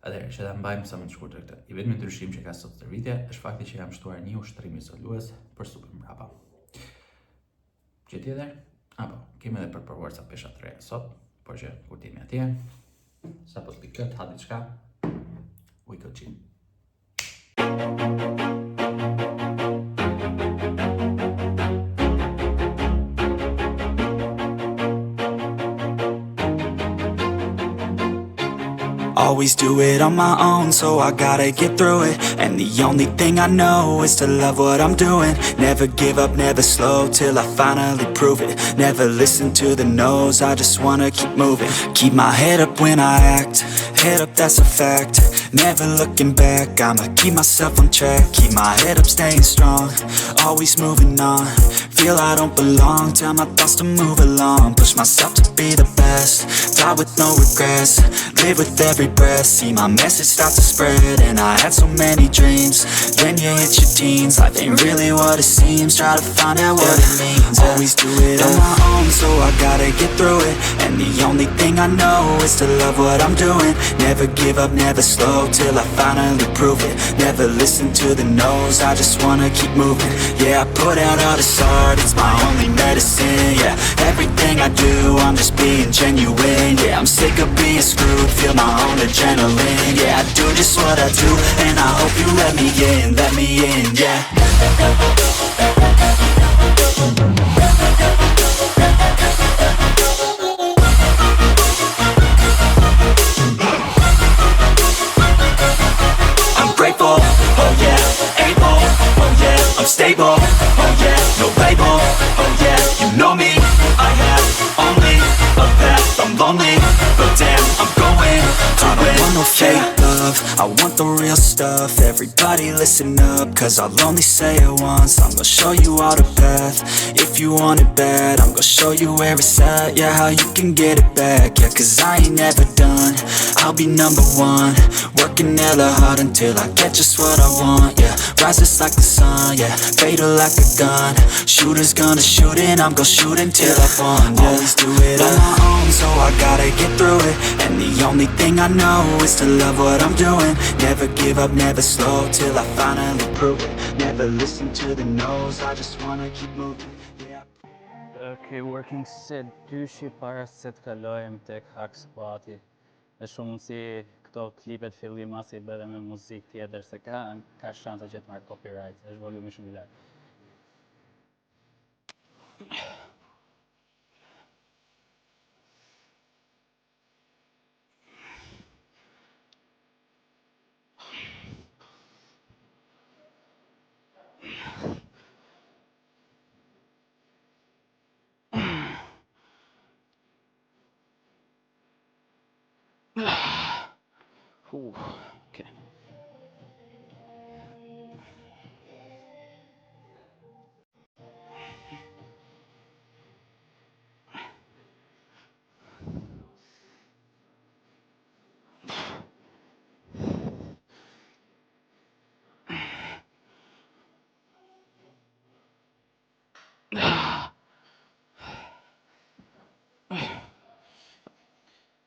Atëherë, që ta mbajmë sa më të shkurtër këtë. I vetmi ndryshim që ka sot stërvitja është fakti që jam shtuar një ushtrim izolues për supën mbrapa. Gjë tjetër? Apo, kemi edhe për provuar sa pesha të reja sot, por që kur t'jemi atje, sa po t'pi këtë, ha diçka, we could chill. Always do it on my own, so I gotta get through it. And the only thing I know is to love what I'm doing. Never give up, never slow, till I finally prove it. Never listen to the no's, I just wanna keep moving. Keep my head up when I act, head up, that's a fact. Never looking back, I'ma keep myself on track. Keep my head up, staying strong, always moving on. Feel I don't belong, tell my thoughts to move along. Push myself to be the best, die with no regrets. Live with every breath, see my message start to spread. And I had so many dreams, then you hit your teens. Life ain't really what it seems, try to find out what it means. Always do it on my own, so I gotta get through it. And the only thing I know is to love what I'm doing. Never give up, never slow, till I finally prove it. Never listen to the no's, I just wanna keep moving. Yeah, I put out all this art, it's my only medicine. Yeah, everything I do, I'm just being genuine. Yeah, I'm sick of being screwed, feel my own adrenaline. Yeah, I do just what I do, and I hope you let me in, yeah. I'm grateful, oh yeah, able, oh yeah, I'm stable, oh yeah, no label, oh yeah, you know me, I have only a path, I'm lonely, but damn, I'm going to I don't want no fake love, I want the real stuff. Everybody listen up, cause I'll only say it once. I'm gonna show you all the path, if you want it bad. I'm gonna show you where it's at, yeah, how you can get it back. Yeah, cause I ain't never done, I'll be number one. Working hella hard until I get just what I want, yeah. Rises like the sun, yeah, fatal like a gun. Shooter's gonna shoot and I'm gonna shoot until I won, yeah. Always do it on my own, so I gotta get through it. And the only thing I know is to love what I'm doing. Never give up, never slow, till I finally prove it. Never listen to the no's, I just wanna keep moving, yeah. Okay, working set dyshi para se të kalojmë tek Hakspati. Është shumë mundësi këto klipet fillim masi bëhe me muzikë tjetër, se ka shansa që të marrë copyright, është volumi shumë i lartë. Okay.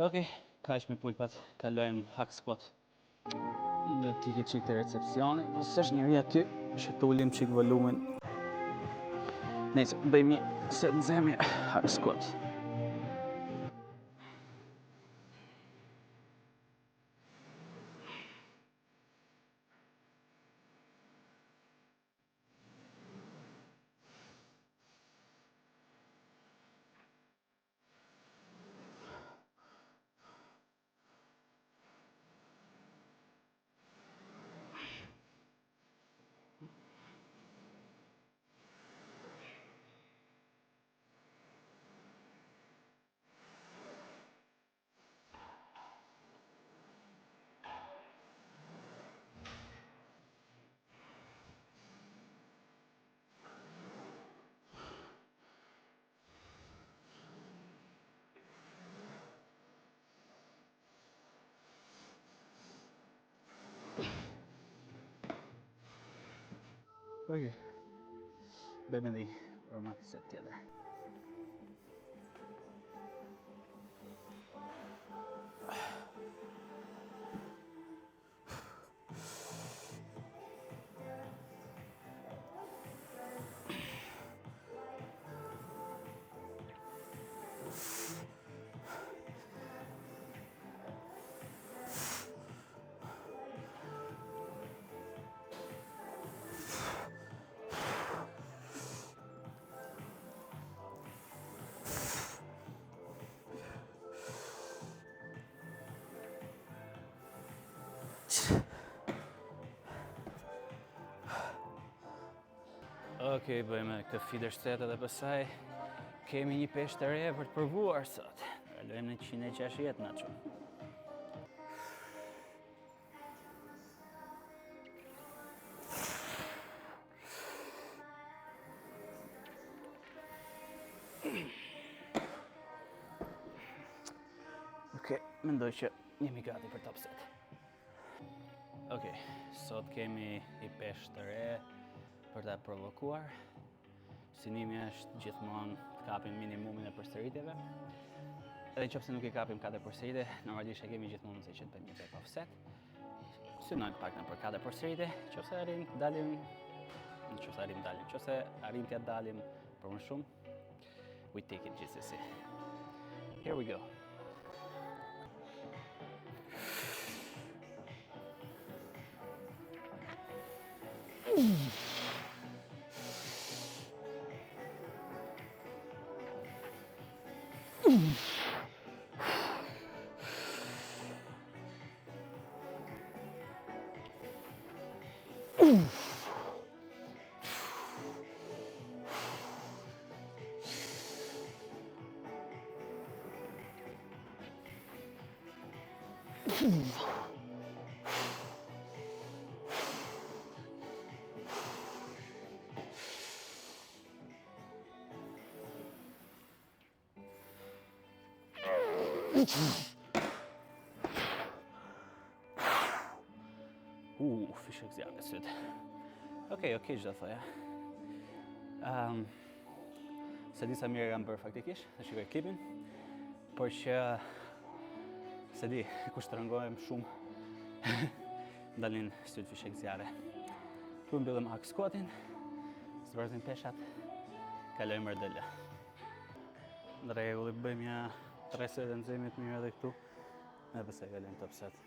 Okay, kaq me pulpat, kalojmë Hakspot. Dhe t'i ke qik të recepcioni, nëse është njëri aty, që t'ullim qik volumin. Nëjse, bëjmë një se të nxemi Hakspot. Okay. Bëjmë edhe format set tjetër. Okej, bëjmë këtë feeder set edhe pastaj kemi një peshë të re për të provuar sot. Kalojmë në 160 Nacho. Okej, mendoj që jemi gati për top set. Okej, sot kemi një peshë të re për ta provokuar. Synimi është gjithmonë të kapim minimumin e përsëritjeve. Edhe nëse nuk i kapim 4 përsëritje, normalisht e kemi gjithmonë mundësi që të bëjmë një back offset. Synojmë pak për 4 përsëritje, nëse arrim dalim, nëse arrim t'ja dalim për më shumë, we take it gjithsesi. Here we go. Fishek zjarë syt. Okej, ç'do thoja. Se disa mirë kam bërë faktikisht, të shikoj klipin, por që se di, kur shtrëngohem shumë, dalin syt fishek zjarre. Tu mbyllim hack squatin, zbrazim peshat, kalojmë mërdele. Në rregull, bëjmë ja 3 set e nxemit mirë edhe këtu, e pastaj kalojmë top set.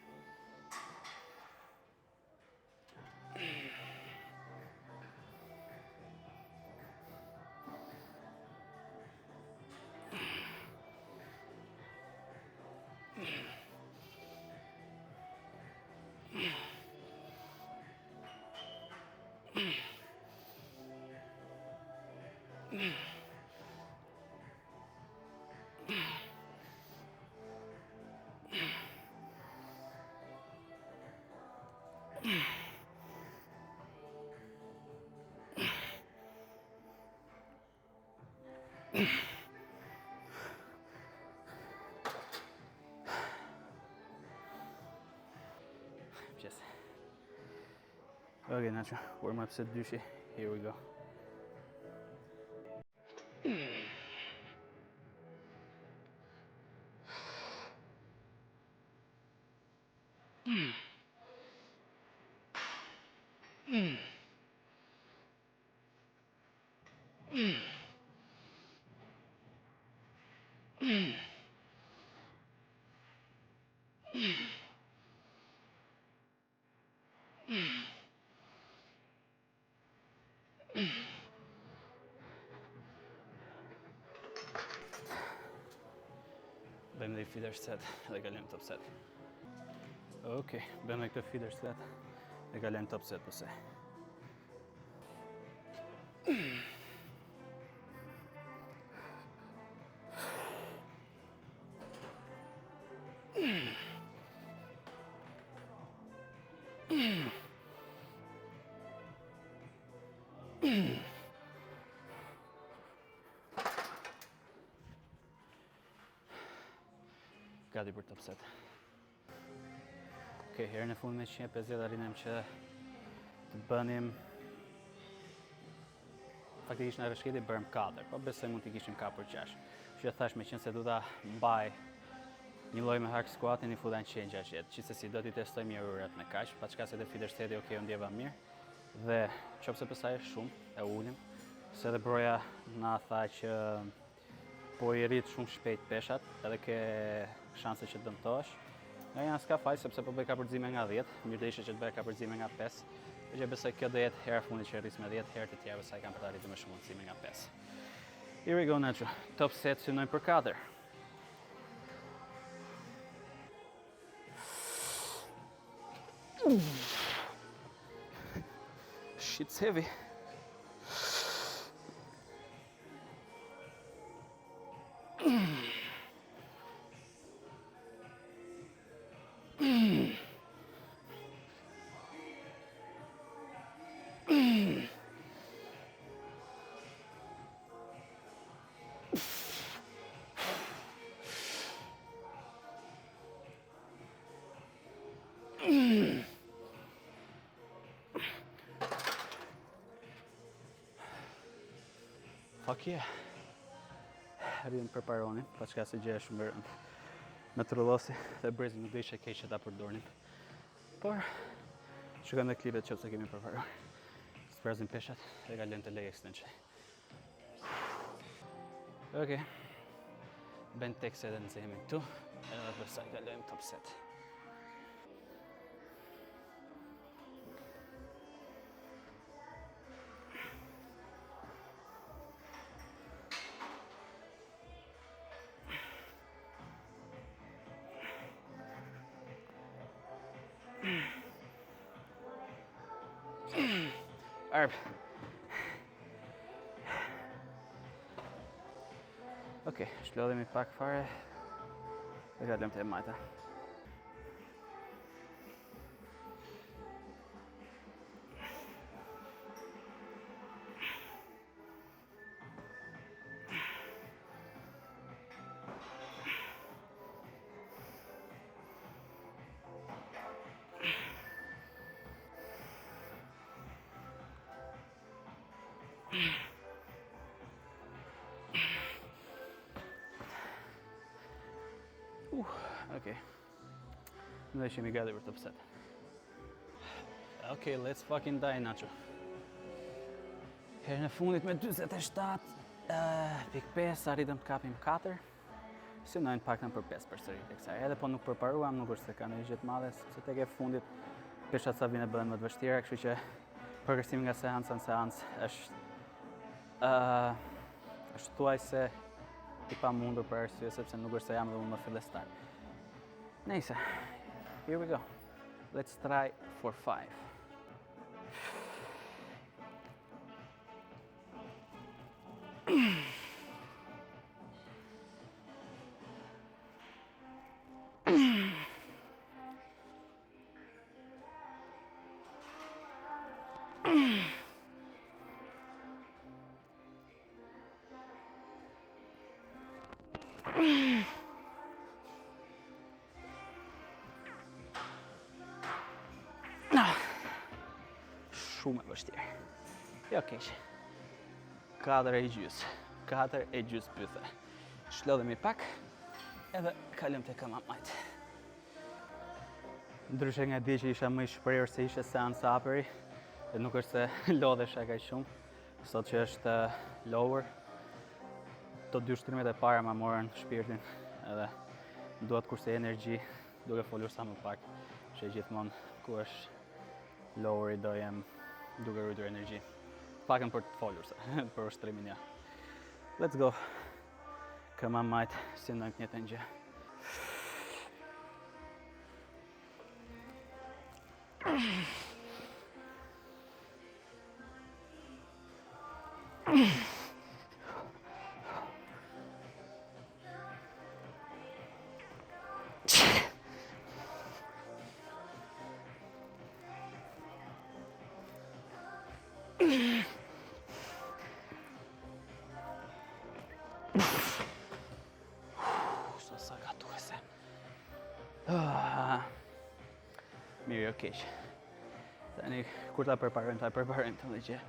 Just. Okay, Nacho, warm up set douche. Here we go. Bëjmë dhe i feeder set dhe kalojmë top set. Okej, bëjmë dhe këtë feeder set dhe kalojmë top set pëse. Gati për top set. Okej, herën e fundit me 150 arrinem që të bënim faktikisht në rreshketi bërëm 4, po besoj mund t'i kishim 4 për 6. Që thash me qenë se du ta mbaj një lloj me hack squatin i futa në 160. Gjithsesi do t'i testoj mirë urat me kaq, pa çka se te feeder seti okej u ndjeva mirë. Dhe qofse pastaj është shumë e ulim, se edhe broja na tha që po i rrit shumë shpejt peshat, edhe ke shanse që të dëmtohesh. Nga janë s'ka faj, sepse po bëj kapërcime nga 10, mirë të ishe që të bëj kapërcime nga 5, dhe që besoj kjo do jetë hera fundit që rris me 10, herë të tjera sa i kam për të arritur me shumë mundësime nga 5. Here we go, Nacho. Top set synojmë për 4. Shit's heavy. Okej. Rrim përparonin, pa çka se gjë shumë rënd. Me trullosi dhe brezi nuk do ishe keq që ta përdornim. Por, shikojmë dhe klipet që kemi përparuar. Sprazim peshat dhe kalojmë të leg extension. Okej. Bend tekse edhe nxehemi këtu, edhe pastaj kalojmë top set. Arb. Okej, shlodhemi pak fare dhe kalojmë te majta. Okej. Ne ishemi gati për top set. Okay, let's fucking die, Nacho. Herën e fundit me 47.5 arritëm të kapim 4. Synojnë paktën për 5 përsëri tek kësaj. Edhe po nuk përparuam, nuk është se ka ndonjë gjë të madhe, sepse tek e fundit peshat sa vjen bëhen më të vështira, kështu që përkërcimi nga seanca në seancë është thuajse i pamundur për arsye sepse nuk është se jam dhe unë më fillestar. Nice. Here we go. Let's try for 5. Shumë e vështirë. Jo keq. 4 e gjys pythe. Shlodhemi pak edhe kalojmë te kamamajt. Ndryshe nga di që isha më i shprehur se ishte seanca upper, dhe nuk është se lodhesha kaq shumë, sot që është lower, to 2 shtrimet e para ma morën shpirtin edhe duhet kurse energji duke folur sa më pak, që gjithmonë ku është lower i do jem duke rritur energji. Pakën për të folur se, për ushtrimin ja. Let's go. Come on, mate, si në këtë një gjë. Sa gatuese. Mirë, jo keq. Tani kur ta përparojmë të dhe gjë.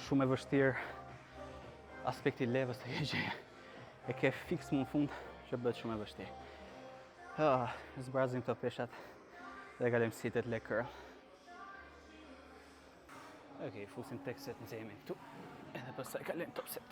Shumë e vështirë aspekti levës të kjo gjë. E ke fiks më në fund që bëhet shumë e vështirë. Zbrazim këto peshat dhe kalojmë seated leg curl. Okej, fusim tek set nxehemi këtu. Edhe pastaj kalojmë top set.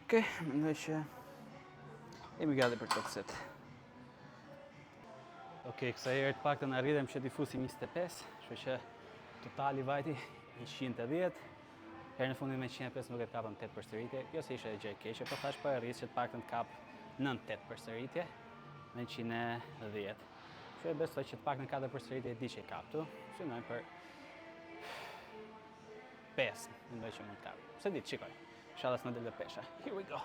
Okej, mendoj që jemi gati për top set. Okej, kësaj herë të paktën arritëm që t'i fusim 25, kështu që totali vajti 110. Herën e fundit me 105 nuk e kapëm 8 përsëritje, jo se ishte gjë e keqe, por thash po e rris që të paktën të kap 9-8 përsëritje me 110. Kështu e besoj që të paktën 4 përsëritje e di që e kap tu, synojmë për 5, mendoj që mund të kap. Se di, shikoj. Inshallah s'na del dhe pesha. Here we go.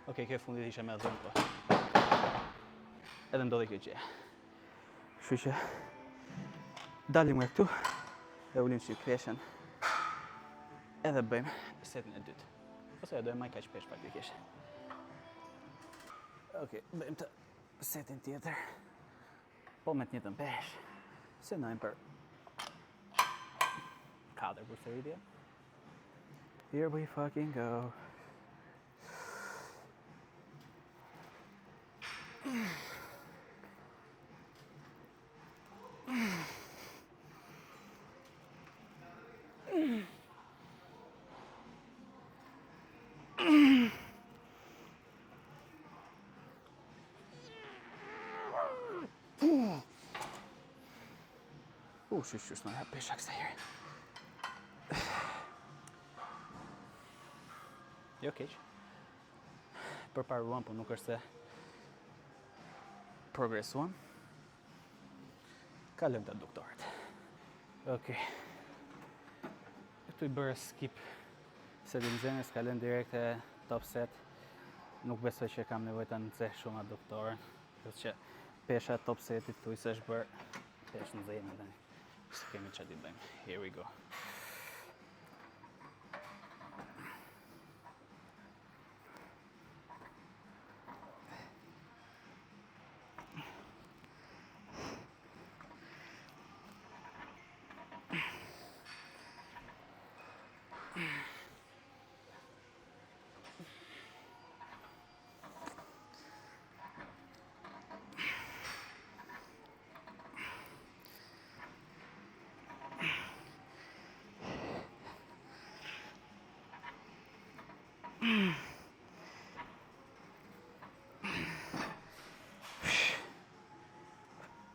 Okej, kjo fundit ishe me zonë po. Edhe ndodhi kjo gjë. Kështu që dalim nga këtu dhe ulim që kreshën edhe bëjmë setin e dytë. Ose e dojmë maj kaq pesh praktikisht. Okej, bëjmë të setin tjetër. Po me të njëjtën pesh. Synojmë për 4 përsëritje. Here we fucking go. Shush, në hap pesha kësa herë. Jo keq. Përparuam, po nuk është se progresuam. Kalojmë te doktorët. Okej. Këtu I bërë skip setin zemrës, kalojmë direkt te top set. Nuk besoj që kam nevojë ta nxeh shumë atë doktorën, që pesha top setit thuaj se është bërë peshë në zemër tani. Se kemi që t'i bëjmë. Here we go.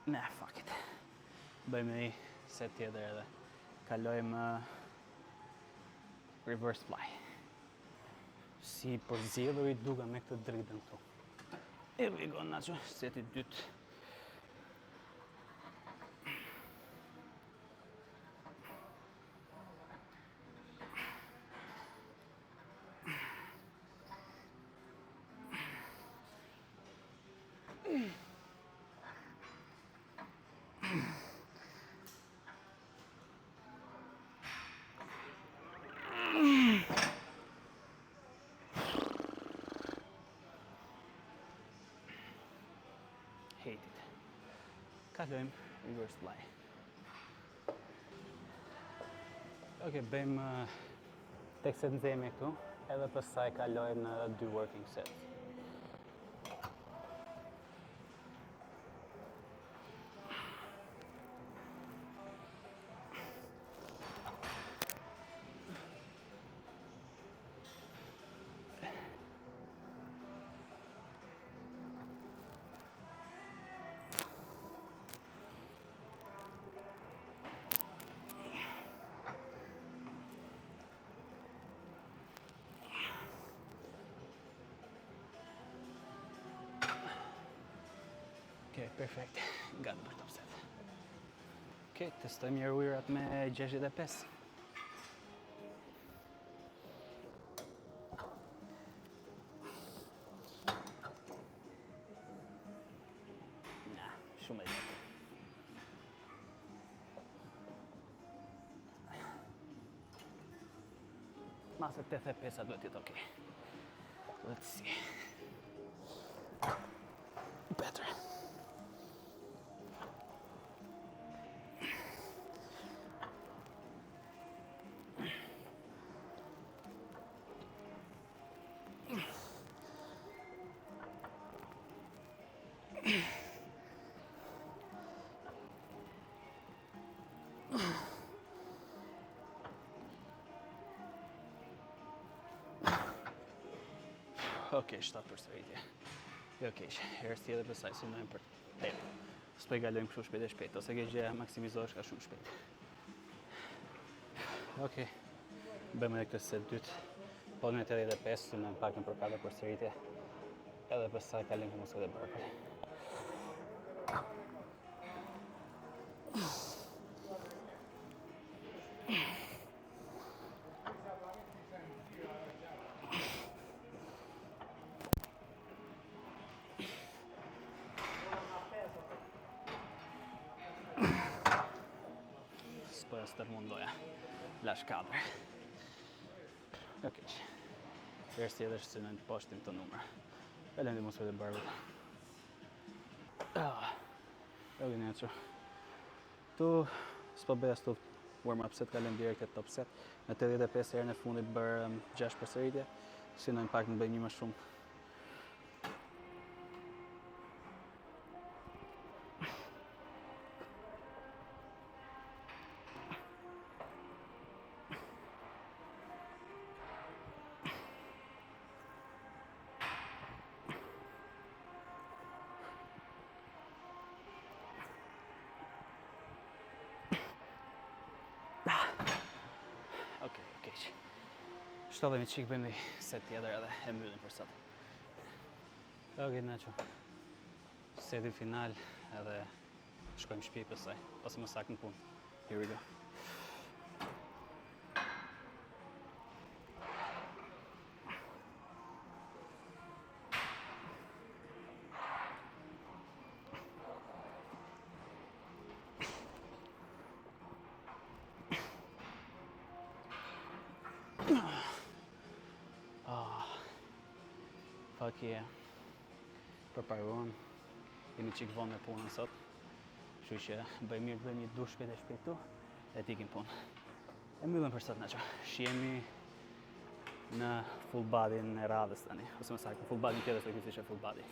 Nah, fuck it. Bëjmë një set tjetër edhe kalojmë reverse fly. Si përzjedhur I duga me këtë dritën këtu. Here we go, Nacho, seti dytë. Hate it. Kalojmë reverse fly. Okej, bëjmë tek set nxehemi këtu, edhe pastaj kalojmë në 2 working sets. Okej, perfekt. Gati për top set. Okej, testojmë një ujirat me 65. Nah, shumë e lehtë. Masa 85 duhet jetë okej. Let's see. Better. Okej, 7 përsëritje. Jo keq, herës tjetër besoj synojmë për 8. S'po i kalojmë kështu shpejt e shpejt, ose ke gjë maksimizohesh ka shumë shpejt. Okej, bëjmë edhe këtë set dytë. Po në 85, synojmë pak në për 4 përsëritje. Edhe pastaj kalojmë te muskujt e barkut. S'po stërmundoja. Lash 4. Okej. Herës tjetër synojmë të poshtim të numër. Kalojmë te muskujt e barkut. Okej, Nacho. Tu s'po bëj as tu warm-up set, kalojmë direkt te top set. Në 85 herën e fundit bër 6 përsëritje. Synojmë pak në bëjmë një më shumë. Okej. Shtallemi çik, bëjmë një set tjetër edhe e mbyllim për sot. Okej, Nacho. Seti final edhe shkojmë shtëpi pastaj, ose më saktë në punë. Here we go. Fuck yeah. Përparuam. Jemi qik vonë me punën sot. Kështu që bëjmë mirë të bëjmë një dush shpejt e shpejtu e t'ikim punë. E mbyllim për sot, Nacho. Shihemi në full body në radhës tani. Ose më saktë, full body tjetër se ky ishte full body.